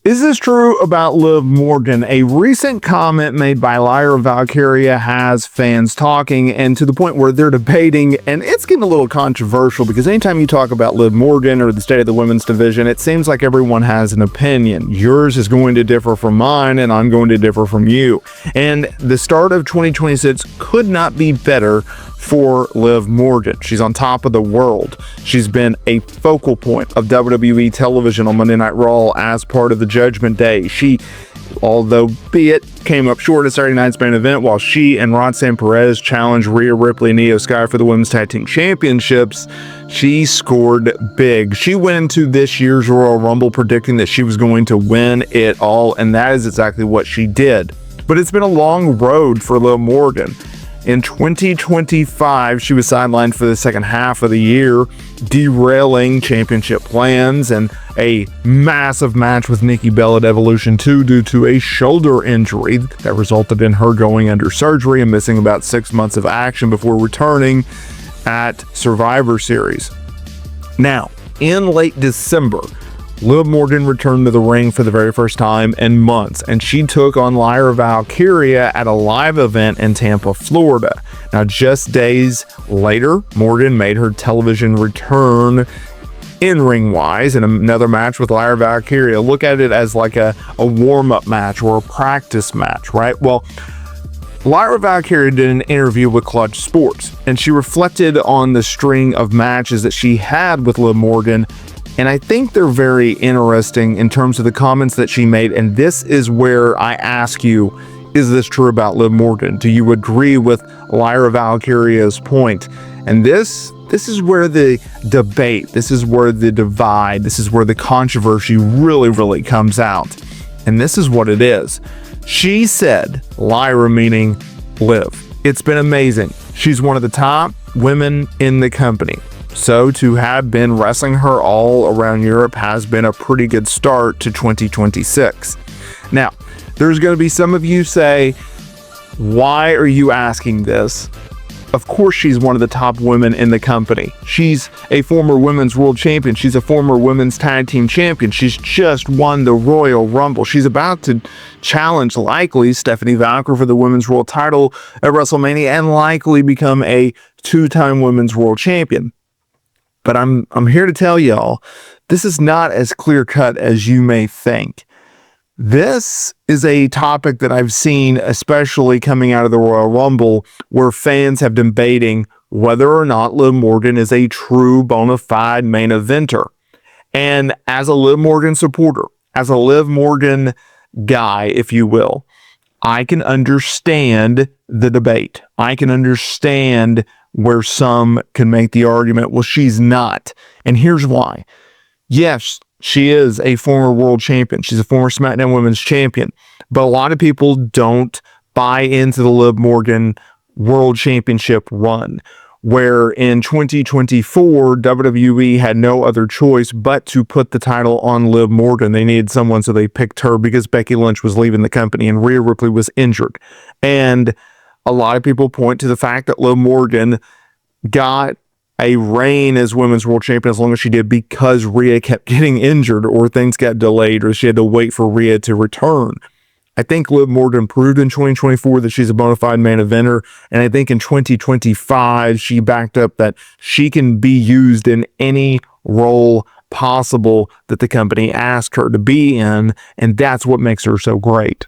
Is this true about Liv Morgan? A recent comment made by Lyra Valkyria has fans talking, and to the point where they're debating, and it's getting a little controversial because anytime you talk about Liv Morgan or the state of the women's division, it seems like everyone has an opinion. Yours is going to differ from mine, and I'm going to differ from you. And the start of 2026 could not be better for Liv Morgan. She's on top of the world. She's been a focal point of WWE television on Monday Night Raw as part of the Judgment Day. She, although be it, came up short at Saturday night's main event while she and Roxanne Perez challenged Rhea Ripley and Io Sky for the Women's Tag Team Championships. She scored big. She went into this year's Royal Rumble predicting that she was going to win it all, and that is exactly what she did. But it's been a long road for Liv Morgan. In 2025, she was sidelined for the second half of the year, derailing championship plans and a massive match with Nikki Bella at Evolution 2 due to a shoulder injury that resulted in her going under surgery and missing about 6 months of action before returning at Survivor Series. Now, in late December, Liv Morgan returned to the ring for the very first time in months, and she took on Lyra Valkyria at a live event in Tampa, Florida. Now, just days later, Morgan made her television return in-ring wise in another match with Lyra Valkyria. Look at it as like a warm-up match or a practice match, right? Well, Lyra Valkyria did an interview with ClutchPoints, and she reflected on the string of matches that she had with Liv Morgan. And I think they're very interesting in terms of the comments that she made. And this is where I ask you, is this true about Liv Morgan? Do you agree with Lyra Valkyria's point? And this is where the debate, this is where the divide, this is where the controversy really comes out. And this is what it is. She said, Lyra meaning Liv, it's been amazing. She's one of the top women in the company. So to have been wrestling her all around Europe has been a pretty good start to 2026. Now, there's going to be some of you say, why are you asking this? Of course, she's one of the top women in the company. She's a former women's world champion. She's a former women's tag team champion. She's just won the Royal Rumble. She's about to challenge likely Stephanie Valkyrie for the women's world title at WrestleMania and likely become a two-time women's world champion. But I'm here to tell y'all, this is not as clear-cut as you may think. This is a topic that I've seen, especially coming out of the Royal Rumble, where fans have been debating whether or not Liv Morgan is a true bona fide main eventer. And as a Liv Morgan supporter, as a Liv Morgan guy, if you will, I can understand the debate. I can understand where some can make the argument, well, she's not. And here's why. Yes, she is a former world champion. She's a former SmackDown Women's Champion. But a lot of people don't buy into the Liv Morgan World Championship run, where in 2024, WWE had no other choice but to put the title on Liv Morgan. They needed someone, so they picked her because Becky Lynch was leaving the company and Rhea Ripley was injured. And a lot of people point to the fact that Liv Morgan got a reign as women's world champion as long as she did because Rhea kept getting injured or things got delayed or she had to wait for Rhea to return. I think Liv Morgan proved in 2024 that she's a bona fide main eventer. And I think in 2025, she backed up that she can be used in any role possible that the company asked her to be in. And that's what makes her so great.